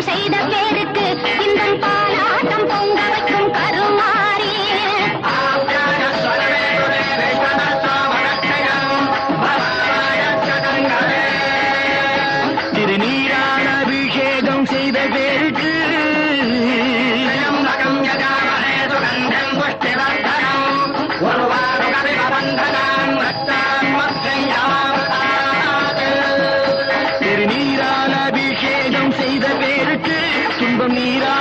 செய்த பேருக்கு இன்னும் பாலாட்டம் பொங்க வைக்கும் கருமாறி திருநீரான அபிஷேகம் செய்த பேருக்கு திருநீரான அபிஷேகம் செய்த பேருக்கு துன்பம் நீரா